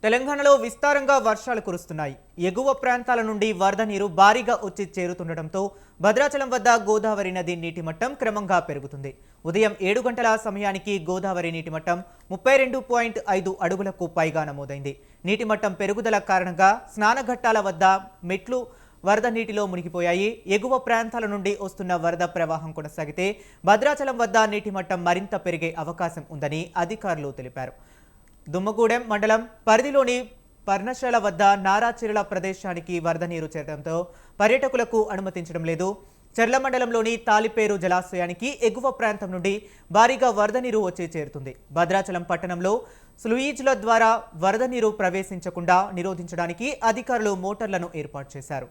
తెలంగాణలో విస్తారంగా వర్షాలు కురుస్తున్నాయి. ఎగువ ప్రాంతాల నుండి వరద నీరు భారీగా వచ్చి చేరుతుండటంతో భద్రాచలం వద్ద గోదావరి నది నీటి మట్టం క్రమంగా పెరుగుతుంది. ఉదయం 7 గంటల సమయానికి గోదావరి నీటి మట్టం 32.5 అడుగులకు పైగా నమోదైంది. నీటి మట్టం పెరుగుదల కారణంగా స్నానఘట్టాల వద్ద మెట్లు వరద నీటిలో మునిగిపోయాయి. ఎగువ ప్రాంతాల నుండి వస్తున్న వరద ప్రవాహం కొనసాగితే భద్రాచలం వద్ద నీటి మట్టం మరింత పెరిగే అవకాశం ఉందని అధికారులు తెలిపారు. దుమ్మగూడెం మండలం పరిధిలోని పర్ణశాల వద్ద నారాచెరుల ప్రదేశానికి వరద నీరు చేరడంతో పర్యాటకులకు అనుమతించడం లేదు. చెర్ల మండలంలోని తాలిపేరు జలాశయానికి ఎగువ ప్రాంతం నుండి భారీగా వరద నీరు వచ్చి చేరుతుంది. భద్రాచలం పట్టణంలో స్లూయిజ్ల ద్వారా వరద నీరు ప్రవేశించకుండా నిరోధించడానికి అధికారులు మోటార్లను ఏర్పాటు చేశారు.